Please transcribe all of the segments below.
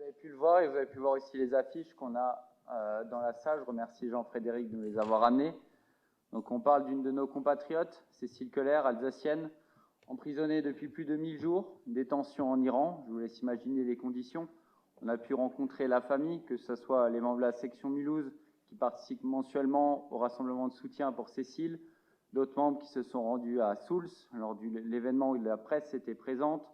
avez pu le voir et vous avez pu voir aussi les affiches qu'on a dans la salle. Je remercie Jean-Frédéric de nous les avoir amenées. Donc on parle d'une de nos compatriotes, Cécile Keller, alsacienne, emprisonnée depuis plus de 1000 jours, une détention en Iran. Je vous laisse imaginer les conditions. On a pu rencontrer la famille, que ce soit les membres de la section Mulhouse qui participent mensuellement au rassemblement de soutien pour Cécile, d'autres membres qui se sont rendus à Souls lors de l'événement où la presse était présente,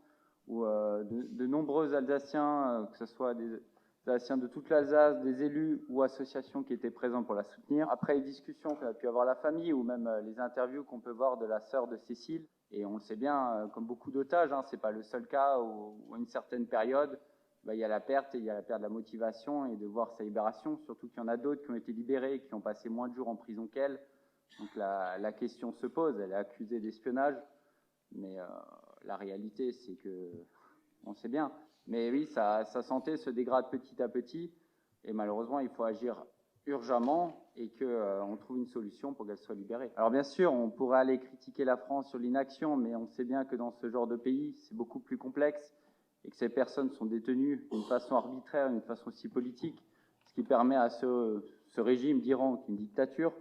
où de nombreux Alsaciens, que ce soit des Alsaciens de toute l'Alsace, des élus ou associations qui étaient présents pour la soutenir. Après les discussions qu'a pu avoir la famille ou même les interviews qu'on peut voir de la sœur de Cécile, et on le sait bien, comme beaucoup d'otages, c'est pas le seul cas où à une certaine période, il y a la perte et il y a la perte de la motivation et de voir sa libération, surtout qu'il y en a d'autres qui ont été libérés et qui ont passé moins de jours en prison qu'elle. Donc la question se pose, elle est accusée d'espionnage, mais la réalité c'est que on sait bien. Mais oui, sa santé se dégrade petit à petit et malheureusement il faut agir urgemment et qu'on trouve une solution pour qu'elle soit libérée. Alors bien sûr, on pourrait aller critiquer la France sur l'inaction, mais on sait bien que dans ce genre de pays, c'est beaucoup plus complexe et que ces personnes sont détenues d'une façon arbitraire, d'une façon aussi politique, ce qui permet à ce régime d'Iran, qui est une dictature,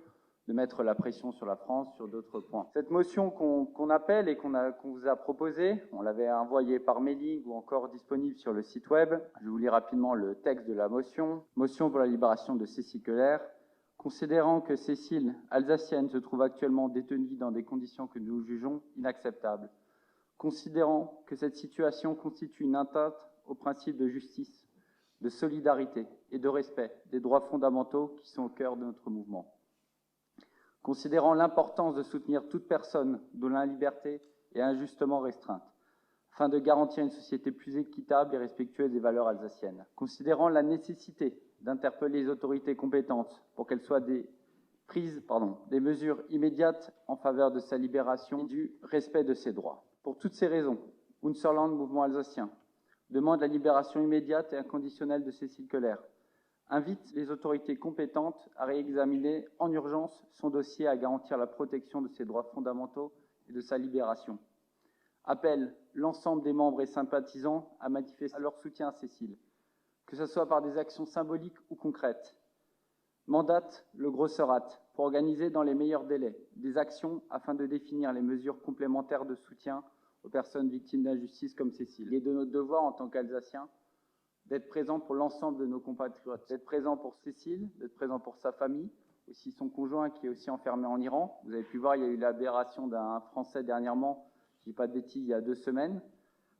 de mettre la pression sur la France sur d'autres points. Cette motion qu'on appelle et qu'on vous a proposée, on l'avait envoyée par mailing ou encore disponible sur le site web. Je vous lis rapidement le texte de la motion. Motion pour la libération de Cécile Keller. Considérant que Cécile, alsacienne, se trouve actuellement détenue dans des conditions que nous jugeons inacceptables. Considérant que cette situation constitue une atteinte aux principes de justice, de solidarité et de respect des droits fondamentaux qui sont au cœur de notre mouvement. Considérant l'importance de soutenir toute personne dont la liberté est injustement restreinte, afin de garantir une société plus équitable et respectueuse des valeurs alsaciennes. Considérant la nécessité d'interpeller les autorités compétentes pour qu'elles soient prises des mesures immédiates en faveur de sa libération et du respect de ses droits. Pour toutes ces raisons, Unserland, mouvement alsacien, demande la libération immédiate et inconditionnelle de Cécile Keller, invite les autorités compétentes à réexaminer en urgence son dossier à garantir la protection de ses droits fondamentaux et de sa libération. Appelle l'ensemble des membres et sympathisants à manifester leur soutien à Cécile, que ce soit par des actions symboliques ou concrètes. Mandate le Grosserat pour organiser dans les meilleurs délais des actions afin de définir les mesures complémentaires de soutien aux personnes victimes d'injustice comme Cécile. Il est de notre devoir en tant qu'Alsaciens d'être présent pour l'ensemble de nos compatriotes, d'être présent pour Cécile, d'être présent pour sa famille, aussi son conjoint qui est aussi enfermé en Iran. Vous avez pu voir, il y a eu la libération d'un Français dernièrement, je ne dis pas de bêtises, il y a 2 semaines.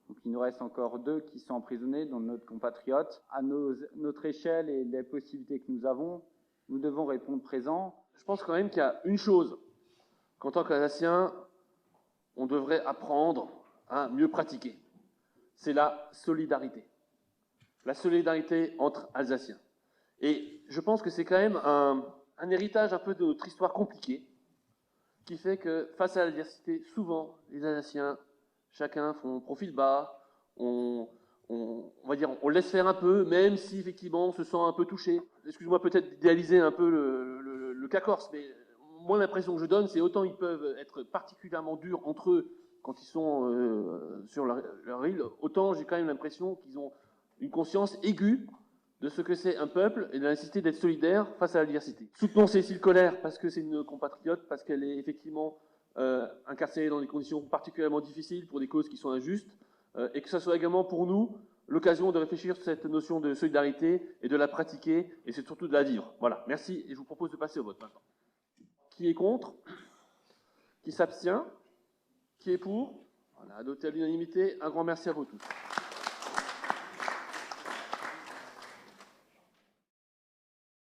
Donc il nous reste encore 2 qui sont emprisonnés, dont notre compatriote. À notre échelle et les possibilités que nous avons, nous devons répondre présent. Je pense quand même qu'il y a une chose qu'en tant qu'Alsacien, on devrait apprendre à mieux pratiquer. C'est la solidarité. La solidarité entre Alsaciens. Et je pense que c'est quand même un héritage un peu de notre histoire compliquée, qui fait que face à l'adversité, souvent, les Alsaciens, chacun font profil bas, on laisse faire un peu, même si effectivement on se sent un peu touché. Excuse-moi peut-être d'idéaliser un peu le cas corse, mais moi l'impression que je donne, c'est autant ils peuvent être particulièrement durs entre eux quand ils sont sur leur île, autant j'ai quand même l'impression qu'ils ont une conscience aiguë de ce que c'est un peuple et de la nécessité d'être solidaire face à l'adversité. Soutenons Cécile Keller parce que c'est une compatriote, parce qu'elle est effectivement incarcérée dans des conditions particulièrement difficiles pour des causes qui sont injustes, et que ça soit également pour nous l'occasion de réfléchir sur cette notion de solidarité et de la pratiquer, et c'est surtout de la vivre. Voilà, merci, et je vous propose de passer au vote maintenant. Qui est contre? Qui s'abstient? Qui est pour? Voilà, adopté à l'unanimité. Un grand merci à vous tous.